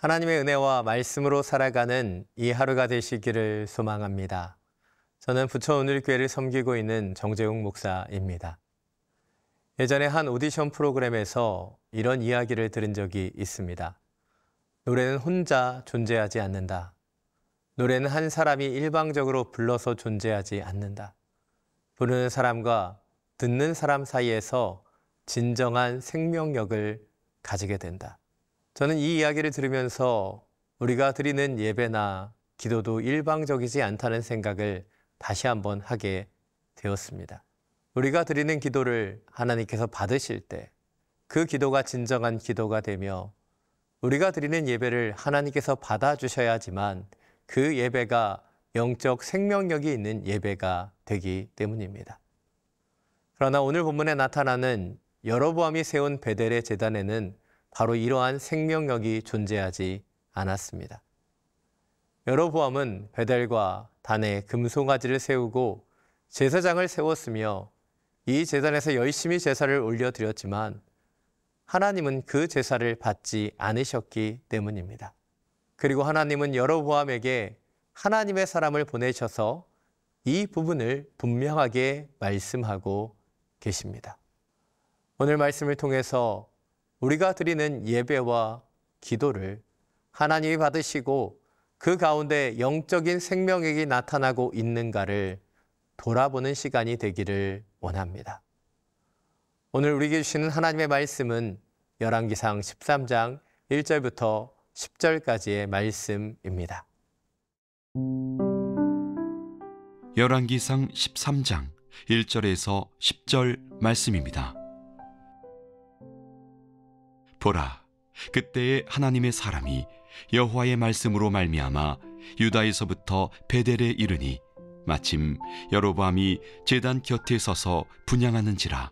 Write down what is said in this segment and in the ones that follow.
하나님의 은혜와 말씀으로 살아가는 이 하루가 되시기를 소망합니다. 저는 부처오늘교회를 섬기고 있는 정재웅 목사입니다. 예전에 한 오디션 프로그램에서 이런 이야기를 들은 적이 있습니다. 노래는 혼자 존재하지 않는다. 노래는 한 사람이 일방적으로 불러서 존재하지 않는다. 부르는 사람과 듣는 사람 사이에서 진정한 생명력을 가지게 된다. 저는 이 이야기를 들으면서 우리가 드리는 예배나 기도도 일방적이지 않다는 생각을 다시 한번 하게 되었습니다. 우리가 드리는 기도를 하나님께서 받으실 때 그 기도가 진정한 기도가 되며 우리가 드리는 예배를 하나님께서 받아주셔야지만 그 예배가 영적 생명력이 있는 예배가 되기 때문입니다. 그러나 오늘 본문에 나타나는 여로보암이 세운 베델의 제단에는 바로 이러한 생명력이 존재하지 않았습니다. 여로보암은 베델과 단에 금송아지를 세우고 제사장을 세웠으며 이 제단에서 열심히 제사를 올려드렸지만 하나님은 그 제사를 받지 않으셨기 때문입니다. 그리고 하나님은 여로보암에게 하나님의 사람을 보내셔서 이 부분을 분명하게 말씀하고 계십니다. 오늘 말씀을 통해서 우리가 드리는 예배와 기도를 하나님이 받으시고 그 가운데 영적인 생명력이 나타나고 있는가를 돌아보는 시간이 되기를 원합니다. 오늘 우리에게 주시는 하나님의 말씀은 열왕기상 13장 1절부터 10절까지의 말씀입니다. 열왕기상 13장 1절에서 10절 말씀입니다. 보라, 그때에 하나님의 사람이 여호와의 말씀으로 말미암아 유다에서부터 베델에 이르니 마침 여로보암이 제단 곁에 서서 분향하는지라.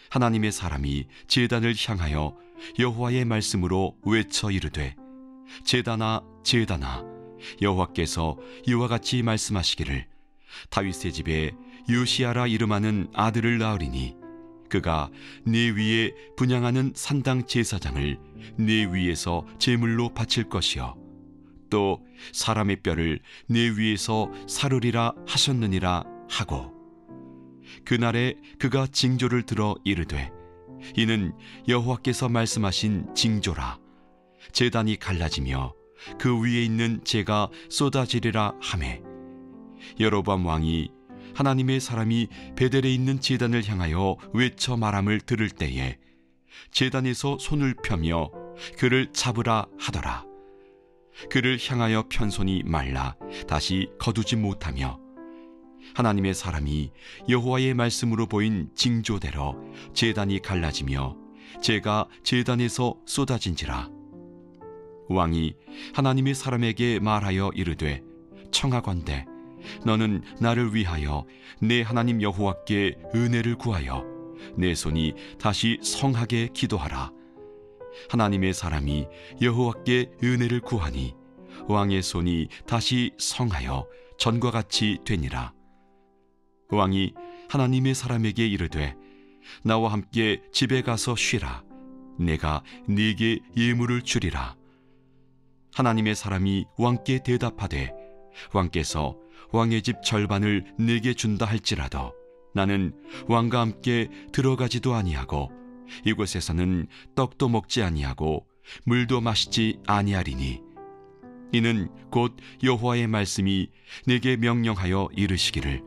하나님의 사람이 제단을 향하여 여호와의 말씀으로 외쳐 이르되, 제단아 제단아, 여호와께서 이와 같이 말씀하시기를 다윗의 집에 요시야라 이름하는 아들을 낳으리니 그가 네 위에 분향하는 산당 제사장을 네 위에서 제물로 바칠 것이요 또 사람의 뼈를 네 위에서 사르리라 하셨느니라 하고, 그날에 그가 징조를 들어 이르되, 이는 여호와께서 말씀하신 징조라. 제단이 갈라지며 그 위에 있는 재가 쏟아지리라 하매, 여로보암 왕이 하나님의 사람이 베델에 있는 제단을 향하여 외쳐 말함을 들을 때에 제단에서 손을 펴며 그를 잡으라 하더라. 그를 향하여 편 손이 말라 다시 거두지 못하며 하나님의 사람이 여호와의 말씀으로 보인 징조대로 제단이 갈라지며 재가 제단에서 쏟아진지라. 왕이 하나님의 사람에게 말하여 이르되, 청하건대 너는 나를 위하여 내 하나님 여호와께 은혜를 구하여 내 손이 다시 성하게 기도하라. 하나님의 사람이 여호와께 은혜를 구하니 왕의 손이 다시 성하여 전과 같이 되니라. 왕이 하나님의 사람에게 이르되, 나와 함께 집에 가서 쉬라. 내가 네게 예물을 주리라. 하나님의 사람이 왕께 대답하되, 왕께서 왕의 집 절반을 내게 준다 할지라도 나는 왕과 함께 들어가지도 아니하고 이곳에서는 떡도 먹지 아니하고 물도 마시지 아니하리니, 이는 곧 여호와의 말씀이 내게 명령하여 이르시기를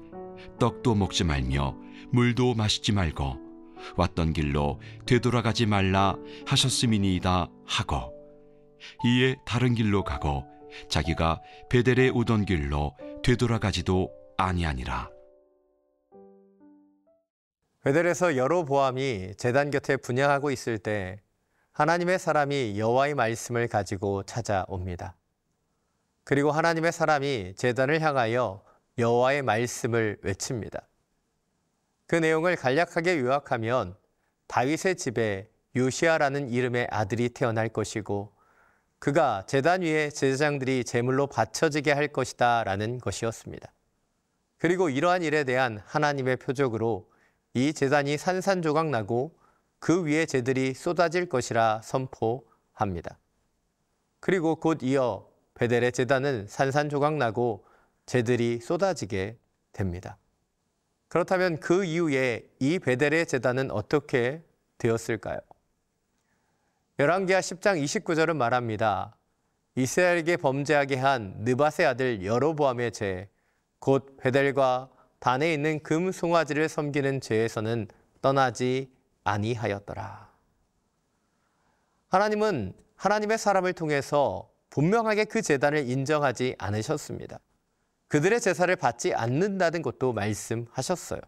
떡도 먹지 말며 물도 마시지 말고 왔던 길로 되돌아가지 말라 하셨음이니이다 하고, 이에 다른 길로 가고 자기가 베델에 오던 길로 되돌아가지도 아니하니라. 베델에서 여로보암이 제단 곁에 분향하고 있을 때 하나님의 사람이 여호와의 말씀을 가지고 찾아옵니다. 그리고 하나님의 사람이 제단을 향하여 여호와의 말씀을 외칩니다. 그 내용을 간략하게 요약하면 다윗의 집에 요시야라는 이름의 아들이 태어날 것이고 그가 제단 위에 제사장들이 제물로 바쳐지게 할 것이다 라는 것이었습니다. 그리고 이러한 일에 대한 하나님의 표적으로 이 제단이 산산조각 나고 그 위에 재들이 쏟아질 것이라 선포합니다. 그리고 곧 이어 베델의 제단은 산산조각 나고 재들이 쏟아지게 됩니다. 그렇다면 그 이후에 이 베델의 제단은 어떻게 되었을까요? 열왕기하 10장 29절은 말합니다. 이스라엘에게 범죄하게 한 느밧의 아들 여로보암의 죄, 곧 베델과 단에 있는 금 송아지를 섬기는 죄에서는 떠나지 아니하였더라. 하나님은 하나님의 사람을 통해서 분명하게 그 제단을 인정하지 않으셨습니다. 그들의 제사를 받지 않는다는 것도 말씀하셨어요.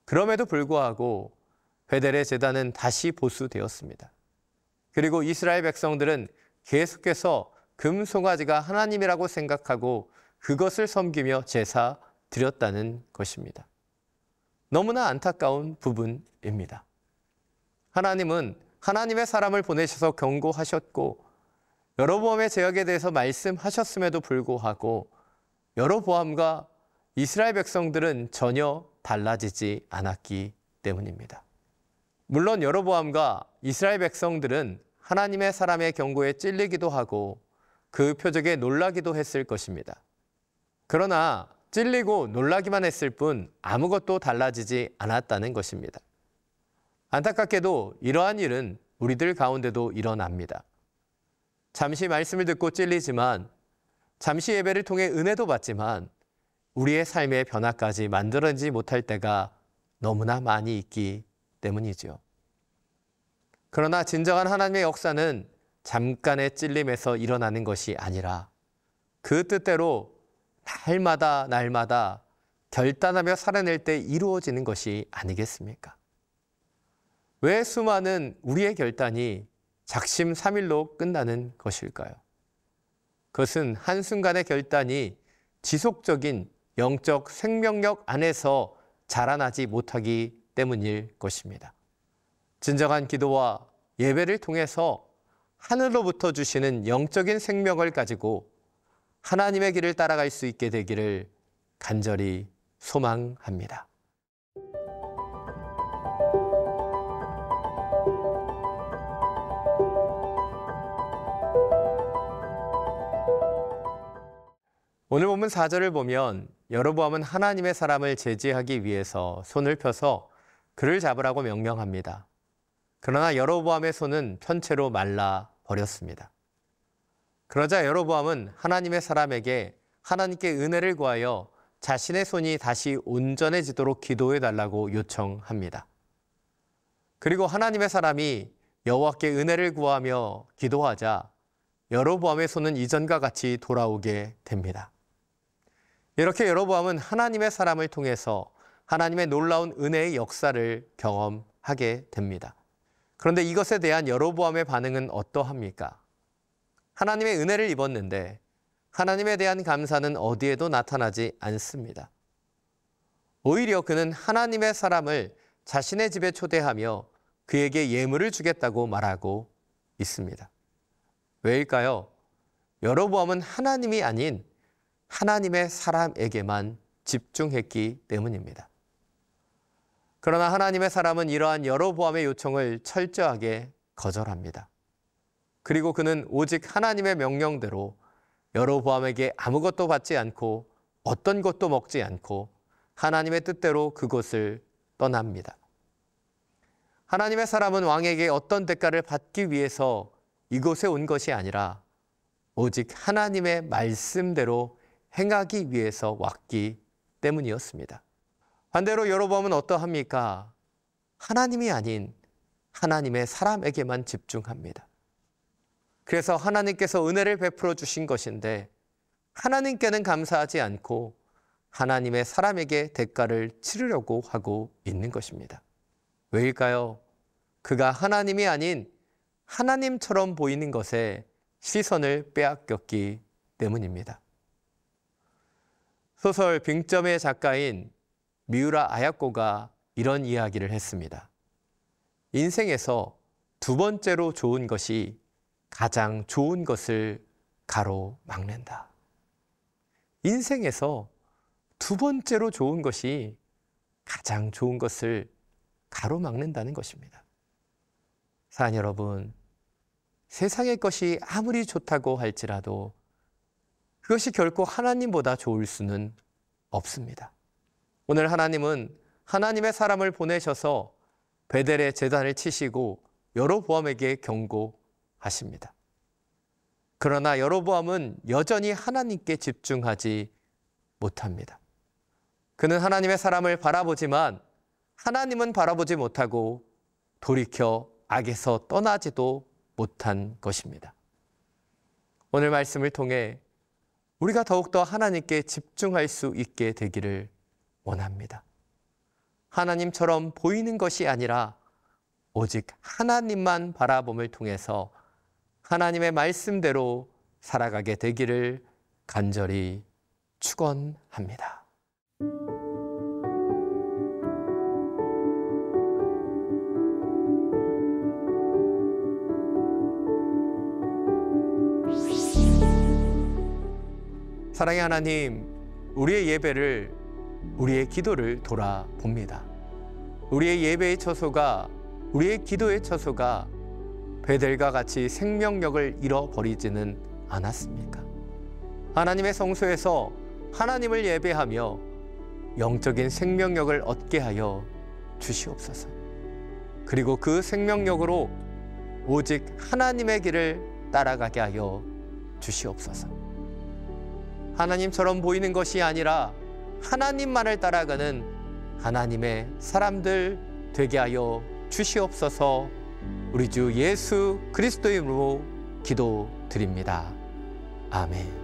그럼에도 불구하고 베델의 제단은 다시 보수되었습니다. 그리고 이스라엘 백성들은 계속해서 금송아지가 하나님이라고 생각하고 그것을 섬기며 제사 드렸다는 것입니다. 너무나 안타까운 부분입니다. 하나님은 하나님의 사람을 보내셔서 경고하셨고 여로보암의 죄악에 대해서 말씀하셨음에도 불구하고 여로보암과 이스라엘 백성들은 전혀 달라지지 않았기 때문입니다. 물론 여로보암과 이스라엘 백성들은 하나님의 사람의 경고에 찔리기도 하고 그 표적에 놀라기도 했을 것입니다. 그러나 찔리고 놀라기만 했을 뿐 아무것도 달라지지 않았다는 것입니다. 안타깝게도 이러한 일은 우리들 가운데도 일어납니다. 잠시 말씀을 듣고 찔리지만, 잠시 예배를 통해 은혜도 받지만 우리의 삶의 변화까지 만들어내지 못할 때가 너무나 많이 있기 때문이지요. 그러나 진정한 하나님의 역사는 잠깐의 찔림에서 일어나는 것이 아니라 그 뜻대로 날마다 결단하며 살아낼 때 이루어지는 것이 아니겠습니까? 왜 수많은 우리의 결단이 작심삼일로 끝나는 것일까요? 그것은 한순간의 결단이 지속적인 영적 생명력 안에서 자라나지 못하기 때문일 것입니다. 진정한 기도와 예배를 통해서 하늘로부터 주시는 영적인 생명을 가지고 하나님의 길을 따라갈 수 있게 되기를 간절히 소망합니다. 오늘 본문 4절을 보면 여로보암은 하나님의 사람을 제지하기 위해서 손을 펴서 그를 잡으라고 명령합니다. 그러나 여로보암의 손은 편채로 말라 버렸습니다. 그러자 여로보암은 하나님의 사람에게 하나님께 은혜를 구하여 자신의 손이 다시 온전해지도록 기도해 달라고 요청합니다. 그리고 하나님의 사람이 여호와께 은혜를 구하며 기도하자 여로보암의 손은 이전과 같이 돌아오게 됩니다. 이렇게 여로보암은 하나님의 사람을 통해서 하나님의 놀라운 은혜의 역사를 경험하게 됩니다. 그런데 이것에 대한 여로보암의 반응은 어떠합니까? 하나님의 은혜를 입었는데 하나님에 대한 감사는 어디에도 나타나지 않습니다. 오히려 그는 하나님의 사람을 자신의 집에 초대하며 그에게 예물을 주겠다고 말하고 있습니다. 왜일까요? 여로보암은 하나님이 아닌 하나님의 사람에게만 집중했기 때문입니다. 그러나 하나님의 사람은 이러한 여로보암의 요청을 철저하게 거절합니다. 그리고 그는 오직 하나님의 명령대로 여로보암에게 아무것도 받지 않고 어떤 것도 먹지 않고 하나님의 뜻대로 그곳을 떠납니다. 하나님의 사람은 왕에게 어떤 대가를 받기 위해서 이곳에 온 것이 아니라 오직 하나님의 말씀대로 행하기 위해서 왔기 때문이었습니다. 반대로 여로보암은 어떠합니까? 하나님이 아닌 하나님의 사람에게만 집중합니다. 그래서 하나님께서 은혜를 베풀어 주신 것인데 하나님께는 감사하지 않고 하나님의 사람에게 대가를 치르려고 하고 있는 것입니다. 왜일까요? 그가 하나님이 아닌 하나님처럼 보이는 것에 시선을 빼앗겼기 때문입니다. 소설 빙점의 작가인 미우라 아야코가 이런 이야기를 했습니다. 인생에서 두 번째로 좋은 것이 가장 좋은 것을 가로막는다. 인생에서 두 번째로 좋은 것이 가장 좋은 것을 가로막는다는 것입니다. 사랑 여러분, 세상의 것이 아무리 좋다고 할지라도 그것이 결코 하나님보다 좋을 수는 없습니다. 오늘 하나님은 하나님의 사람을 보내셔서 베델의 제단을 치시고 여로보암에게 경고하십니다. 그러나 여로보암은 여전히 하나님께 집중하지 못합니다. 그는 하나님의 사람을 바라보지만 하나님은 바라보지 못하고 돌이켜 악에서 떠나지도 못한 것입니다. 오늘 말씀을 통해 우리가 더욱더 하나님께 집중할 수 있게 되기를 원합니다. 하나님처럼 보이는 것이 아니라 오직 하나님만 바라봄을 통해서 하나님의 말씀대로 살아가게 되기를 간절히 축원합니다. 사랑의 하나님, 우리의 예배를, 우리의 기도를 돌아봅니다. 우리의 예배의 처소가, 우리의 기도의 처소가 베델과 같이 생명력을 잃어버리지는 않았습니까? 하나님의 성소에서 하나님을 예배하며 영적인 생명력을 얻게 하여 주시옵소서. 그리고 그 생명력으로 오직 하나님의 길을 따라가게 하여 주시옵소서. 하나님처럼 보이는 것이 아니라 하나님만을 따라가는 하나님의 사람들 되게 하여 주시옵소서. 우리 주 예수 그리스도의 이름으로 기도드립니다. 아멘.